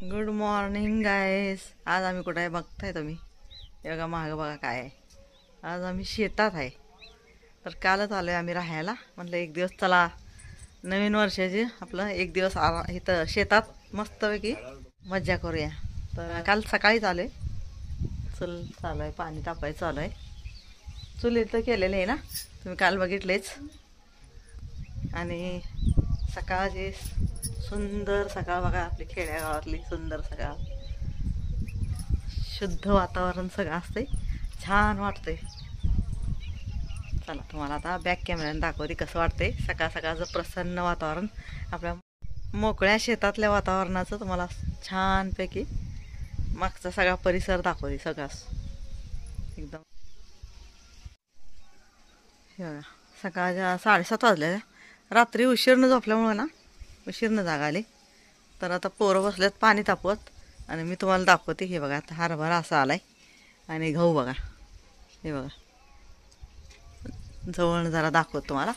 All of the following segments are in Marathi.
Good morning guys. आज आम्ही कुठे आहे बघताय तुम्ही. हे बघा मागं बघा काय आहे. आज आम्ही शेतात आहे. तर कालच आलो आहे आम्ही राहायला. म्हटलं एक दिवस चला नवीन वर्षाचे आपलं एक दिवस इथं शेतात मस्तपैकी मज्जा करूया. तर काल सकाळीच आलो आहे. चल चालू आहे पाणी तापायचं चालू आहे. चूल इथं केलेलं आहे ना तुम्ही काल बघितलेच. आणि सकाळचे सुंदर सकाळ बघा आपली खेड्यागावातली सुंदर सकाळ. शुद्ध वातावरण सगळं असतंय. छान वाटतंय. चला तुम्हाला आता बॅक कॅमेऱ्याने दाखवते कसं वाटतंय सकाळ सकाळचं प्रसन्न वातावरण. आपल्या मोकळ्या शेतातल्या वातावरणाचं तुम्हाला छानपैकी मागचा सगळा परिसर दाखवते सगळा एकदम. हे बघा सकाळच्या 7:30 वाजल्या. रात्री उशीरनं झोपल्यामुळं ना उशीरनं जागा आली. तर आता पोरं बसल्यात पाणी तापवत आणि मी तुम्हाला दाखवते. हे बघा आता हरभरा असा आलाय आणि गहू बघा. हे बघा जवळ जरा दाखवत तुम्हाला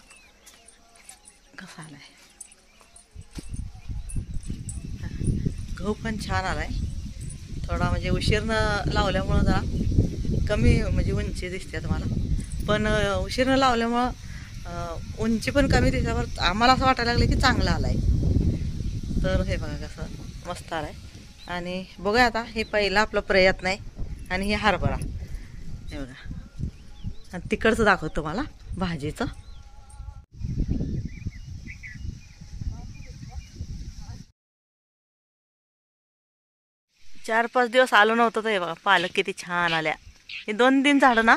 कसा आलाय. गहू पण छान आलाय. थोडा म्हणजे उशीरनं लावल्यामुळं जरा कमी म्हणजे उंची दिसते तुम्हाला. पण उशीरनं लावल्यामुळं उंची पण कमी दिसल्यावर आम्हाला असं वाटायला लागलं की चांगलं आलाय. तर हे बघा कसं मस्त आलाय. आणि बघूया आता हे पहिला आपला प्रयत्न आहे. आणि हे हरभरा हे बघा. आणि तिकडचं दाखवतो तुम्हाला भाजीचं. 4-5 दिवस आलो नव्हतं तर हे बघा पालक किती छान आल्या. हे 2-3 झाडं ना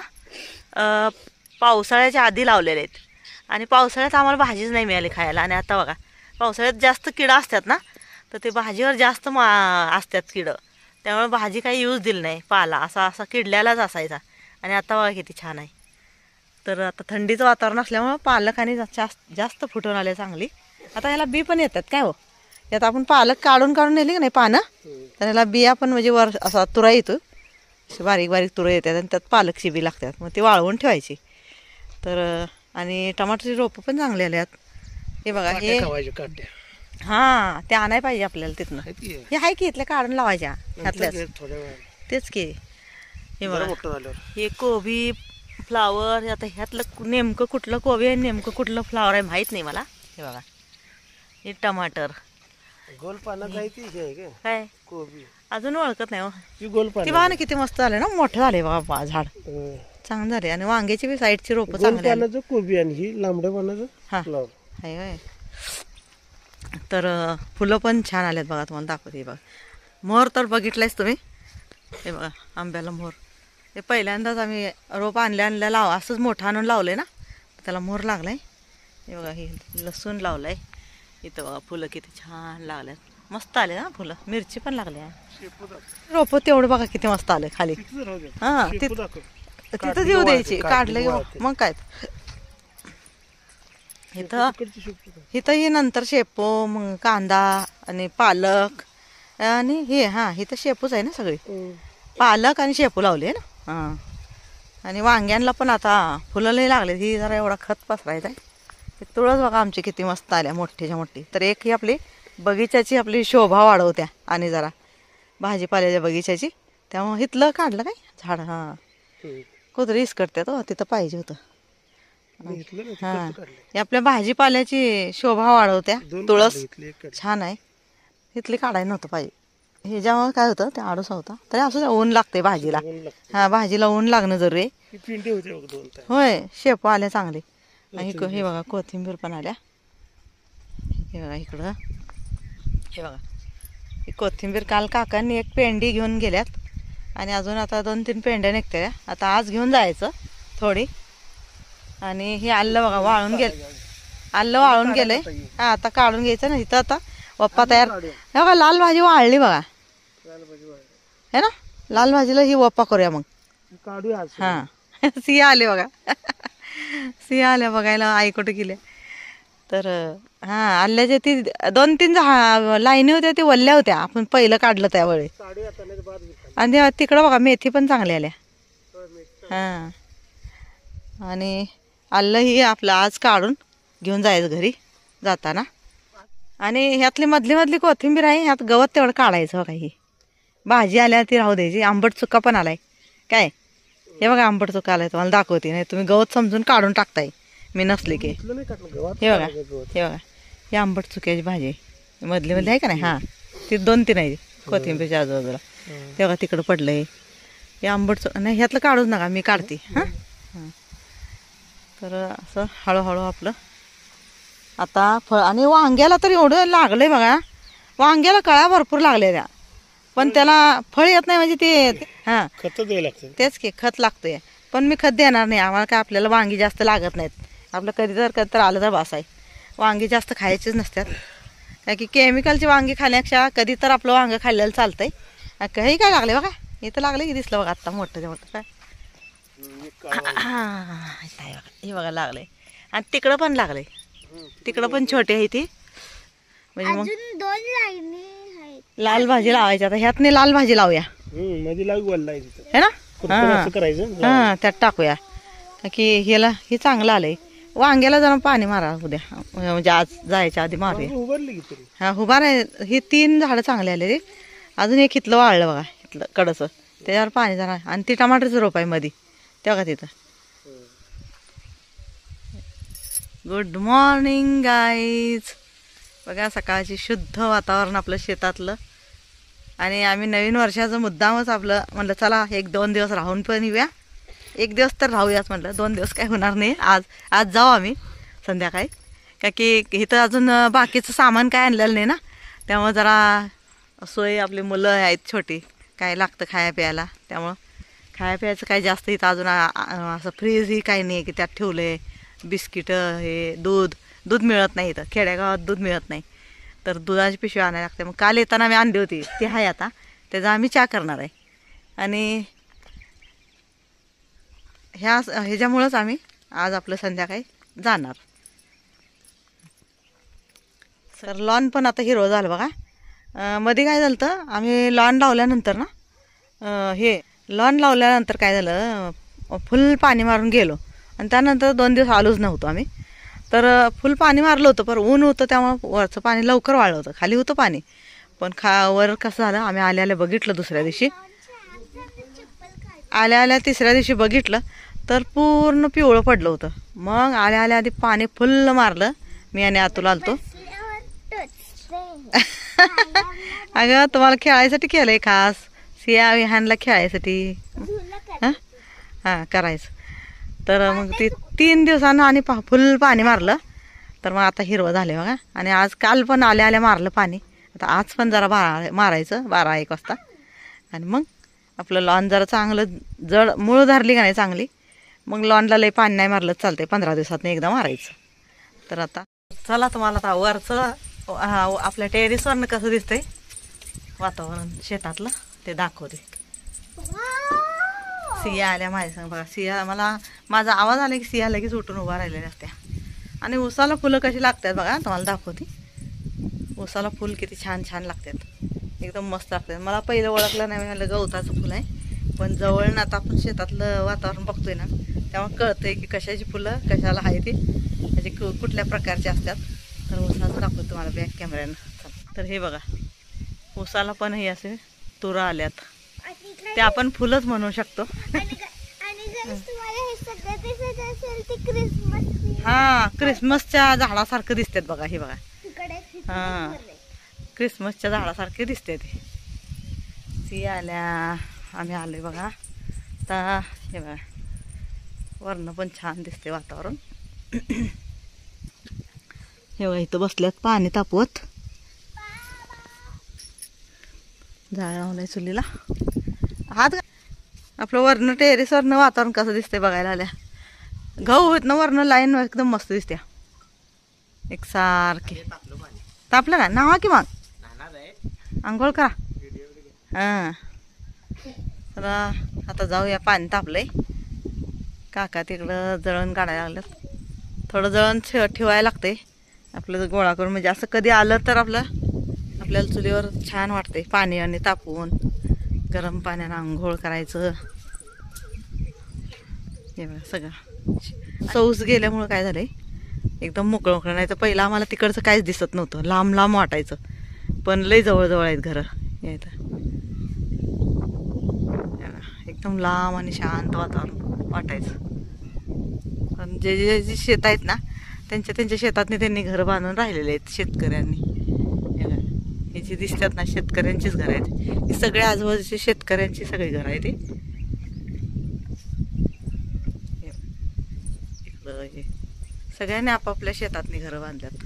पावसाळ्याच्या आधी लावलेले आहेत. आणि पावसाळ्यात आम्हाला भाजीच नाही मिळाली खायला. आणि आता बघा पावसाळ्यात जास्त किडा असतात ना तर ते भाजीवर जास्त असतात किडं. त्यामुळे भाजी काही यूज दिली नाही. पाला असा असा किडल्यालाच असायचा. आणि आता बघा किती छान आहे. तर आता थंडीचं वातावरण असल्यामुळं पालक आणि जास्त फुटून आले चांगली. आता ह्याला बी पण येतात काय हो. यात आपण पालक काढून नेली की नाही पानं तर ह्याला बिया पण म्हणजे वर असा तुरा येतो. बारीक बारीक तुरं येतात आणि त्यात पालकची बी लागतात. मग ती वाळवून ठेवायची. तर आणि टमाटरची रोपं पण चांगले आले आहेत. हे बघा हे हां ते आणाय पाहिजे आपल्याला तिथनं. हे आहे की इथल्या काढून लावायच्या ह्यातल्याच तेच की. हे बघा हे कोबी फ्लावर. आता ह्यातलं नेमकं कुठलं कोबी आहे नेमकं कुठलं फ्लावर आहे माहीत नाही मला. हे बघा हे टमाटर काय कोबी अजून ओळखत नाही हो. ती बघा ना किती मस्त झाले ना. मोठं झाले बघा झाड चांगलं झाले. आणि वांग्याची बी साईडची रोपं चांगली कोबी आणि ही लांबड्या पानाचं हां आहे होय. तर फुलं पण छान आलेत बघा तुम्हाला दाखवते. बघा मोहर तर बघितलंयच तुम्ही. हे बघा आंब्याला मोहर. हे पहिल्यांदाच आम्ही रोप आणल्या लाव असंच मोठं आणून लावलं आहे ना त्याला मोहर लागला आहे. हे बघा हे लसूण लावलं आहे. इथं बघा फुलं किती छान लागल्यात. मस्त आले ना फुलं. मिरची पण लागली आहे. रोपं तेवढं बघा किती मस्त आले खाली. हां तिथंच येऊ द्यायची काढले मग काय. इथं ही नंतर शेपू मग कांदा आणि पालक आणि हे हां इथं शेपूच आहे ना सगळी. पालक आणि शेपू लावले ना. हां आणि वांग्यांना पण आता फुलं लई लागले. ही जरा एवढा खत पसरायचा आहे. तुळस बघा आमची किती मस्त आल्या मोठीच्या मोठी. तर एक ही आपली बगीचाची आपली शोभा वाढवत्या आणि जरा भाजीपाल्याच्या बगीचाची. त्यामुळे इथलं काढलं काय झाड. हां कुत्री इसकडत्यात हो तिथं पाहिजे होतं. हां हे आपल्या भाजीपाल्याची शोभा वाढवत्या. तुळस छान आहे. इथली काढायला नव्हतं पाहिजे. हे जेव्हा काय होतं ते आडोसा होता तरी असं ऊन लागते भाजीला. हां भाजीला ऊन लागणं जरुरी आहे. होय शेपू आल्या चांगले. आणि हे बघा कोथिंबीर पण आल्या. हे बघा इकडं हे बघा ही कोथिंबीर काल काकांनी एक पेंडी घेऊन गेल्यात. आणि अजून आता 2-3 पेंड्या निघत्या. आता आज घेऊन जायचं थोडी. आणि हे आलं बघा वाळून आलं वाळून गेलंय. हां आता काढून घ्यायचं ना. इथं आता वप्पा तयार. हे बघा लाल भाजी वाळली बघा है ना. लाल भाजीला ही वप्पा करूया मग. हां सिया आले बघा. सिया आल्या बघायला आई कुठे गेल्या. तर हां आल्याच्या ती 2-3 लाईनी होत्या ती वल्ल्या होत्या आपण पहिलं काढलं त्यावेळी. आणि तिकडं बघा मेथी पण चांगली आल्या. हां आणि आलं ही आपलं आज काढून घेऊन जायचं घरी जाताना. आणि ह्यातली मधली मधली कोथिंबीर आहे, ह्यात गवत तेवढं काढायचं बघा. ही भाजी आल्या ती राहू द्यायची. आंबट चुका पण आलाय काय, हे बघा आंबट चुका आलाय, तुम्हाला दाखवते. नाही तुम्ही गवत समजून काढून टाकताय मी नसले की. हे बघा हे बघा, ही आंबट चुक्याची भाजी आहे, मधली मधली आहे का नाही. हां ती 2-3 आहे कोथिंबीरच्या आजूबाजूला. ते बघा तिकडं पडलंय हे आंबट चुका. नाही ह्यातलं काढूच नका, मी काढते. हां हां तर असं हळूहळू आपलं आता फळ. आणि वांग्याला तर एवढं लागलंय बघा, वांग्याला कळ्या भरपूर लागलेल्या, पण त्याला फळ येत नाही. म्हणजे ते हां खत द्यायला लागतं, तेच की खत लागतंय. पण मी खत देणार नाही, आम्हाला काय आपल्याला वांगी जास्त लागत नाहीत. आपलं कधी तर आलं तर बास आहे. वांगी जास्त खायचीच नसतात, काय की केमिकलची वांगी खाण्यापेक्षा कधी तर आपलं वांगं खाल्लेलं चालतंय. काही काय लागले बघा, इथं लागलं की दिसलं बघा आत्ता मोठं ते मोठं काय. हे बघा लागलंय. आणि तिकडं पण लागलंय, तिकडं पण छोटे आहे ती. म्हणजे मग लाल भाजी लावायची आता. ह्यातने लाल भाजी लावूया है ना. हां त्यात टाकूया की ह्याला हे चांगलं आलंय. वांग्याला जरा पाणी मारा उद्या, म्हणजे आज जायच्या आधी मारूया. हा उभार आहे. ही 3 झाडं चांगले आले रे. अजून एक इथलं वाळलं बघा, इथलं कडचं, त्याच्यावर पाणी जरा. आणि ती टमाटरचं रोप आहे मध्ये ते बघा तिथं. Good morning guys. बघा सकाळची शुद्ध वातावरण आपलं शेतातलं. आणि आम्ही नवीन वर्षाचं मुद्दामच आपलं म्हणलं चला 1-2 दिवस राहून पण येऊया. 1 दिवस तर राहूयाच म्हटलं, 2 दिवस काय होणार नाही. आज जाऊ आम्ही संध्याकाळी, का की इथं अजून बाकीचं सामान काय आणलेलं नाही ना, त्यामुळं जरा सोय. आपली मुलं आहेत छोटी, काय लागतं खाया प्यायला, त्यामुळं खाया प्यायचं काय जास्त इथं अजून असं फ्रीज ही काही नाही की त्यात ठेवलं आहे. बिस्किटं हे दूध मिळत नाही इथं, खेड्यागावात दूध मिळत नाही, तर दुधाची पिशवी आणायला लागते. मग काल येताना आम्ही आणली होती, ती आहे आता, त्याचा आम्ही चहा करणार आहे. आणि ह्याच्यामुळंच आम्ही आज आपलं संध्याकाळी जाणार. सर लॉन पण आता हिरवं झालं बघा. मध्ये काय झालं तर आम्ही लॉन लावल्यानंतर ना, हे लॉन लावल्यानंतर काय झालं, फुल पाणी मारून गेलो आणि त्यानंतर 2 दिवस आलोच नव्हतो आम्ही. तर फुल पाणी मारलं होतं, पण ऊन होतं त्यामुळं वरचं पाणी लवकर वाळलं होतं, खाली होतं पाणी. पण वर कसं झालं, आम्ही आल्या बघितलं दुसऱ्या दिवशी, आल्या 3ऱ्या दिवशी बघितलं तर पूर्ण पिवळं पडलं होतं. मग आल्या आधी पाणी फुल्ल मारलं मी आणि आतूला आलतो. अगं तुम्हाला खेळायसाठी केलंय खास, सिया विहानला खेळायसाठी हां करायचं. तर मग ते 3 दिवसानं आणि फुल पाणी मारलं, तर मग आता हिरवं झालं बघा. आणि आज काल पण आल्या मारलं पाणी, आता आज पण जरा मारायचं 12-1 वाजता. आणि मग आपलं लॉन जरा चांगलं जड मूळ धरली का नाही चांगली, मग लॉनला लई पाणी नाही मारलं चालतंय, 15 दिवसातनं एकदा मारायचं. तर आता चला तुम्हाला आता वरचं आपल्या टेरेसवरनं कसं दिसतंय वातावरण शेतातलं ते दाखवते. सिया आल्या माझ्या संग बघा. सिया माझा आवाज आला की सिया लगेच उठून उभा राहिलेल्या असत्या. आणि उसाला फुलं कशी लागतात बघा तुम्हाला दाखवते. उसाला फुल किती छान छान लागतात, एकदम मस्त लागतात. मला पहिलं ओळखलं नाही, म्हणलं गवताचं फुल आहे. पण जवळनं आता आपण शेतातलं वातावरण बघतोय ना, तेव्हा कळतंय की कशाची फुलं कशाला आहे ती, म्हणजे कुठल्या प्रकारचे असतात. तर उसाचं दाखवतो तुम्हाला बॅक कॅमेऱ्यानं. तर हे बघा उसाला पण हे असे तुरा आल्यात, ते आपण फुलंच म्हणू शकतो. हा क्रिसमसच्या झाडासारखं दिसतात बघा, हे बघा. हा क्रिसमसच्या झाडासारखे दिसते ते. सिया आल्या, आम्ही आलोय बघा. आता हे बघा वरनं पण छान दिसते वातावरण. हे बघा इथं बसल्यात पाणी तापवत, जाळ लावलंय चुलीला. हात आपलं वरनं टेरेसवरनं वातावरण कसं दिसतंय बघायला आल्या. गहू इथनं वरनं लाईन एकदम मस्त दिसत्या एकसारखे. तापलं ना नावा की मग आंघोळ करा. हां तर आता जाऊया, पाणी तापलंय. काका तिकडं जळण काढायला लागलं, थोडं जळण ठेवायला लागतंय आपलं गोळा करून, म्हणजे असं कधी आलं तर आपल्याला चुलीवर छान वाटतंय. पाणी आणि तापवून गरम पाण्यानं आंघोळ करायचं. हे बघा सगळं सौस गेल्यामुळं काय झालंय, एकदम मोकळं मोकळं. नाही तर पहिलं आम्हाला तिकडचं काहीच दिसत नव्हतं, लांब लांब वाटायचं. पण लय जवळजवळ आहेत घरं इथं. एकदम लांब आणि शांत वातावरण वाटायचं. पण जे जे जे शेत आहेत ना, त्यांच्या शेतातनी त्यांनी घरं बांधून राहिलेले आहेत शेतकऱ्यांनी. हे जे दिसतात ना शेतकऱ्यांचीच घरं आहेत. ही सगळे आजूबाजूचे शेतकऱ्यांची सगळी घरं आहेत. इकडं सगळ्यांनी आपापल्या शेतातनी घरं बांधल्यात.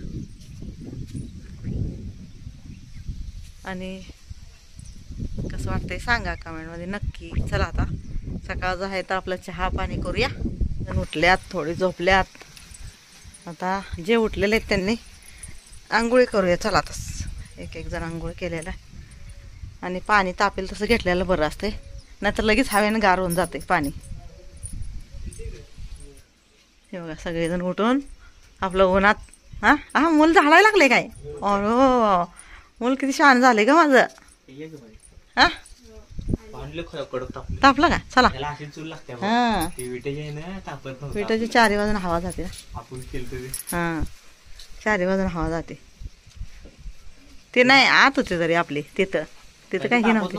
आणि कसं वाटतंय सांगा कमेंटमध्ये नक्की. चला आता सकाळचं आहे तर आपलं चहा पाणी करूया. जण उठल्यात, थोडी झोपल्यात. आता जे उठलेले आहेत त्यांनी आंघोळी करूया. चला आता एक एक जण आंघोळ केलेला आहे. आणि पाणी तापेल तसं घेतलेलं बरं असतंय, नाहीतर लगेच हवेनं गार होऊन जाते पाणी. हे बघा सगळेजण उठून आपलं उन्हात. हा हा मूल झाडायला लागले काय? हो मूल किती छान झाले का माझं. हा तापलं का? चला हा विटाची चारी बाजून हवा जाते. हा चारी बाजून हवा जाते. ते नाही आत होते तरी आपले तिथं काही नव्हते.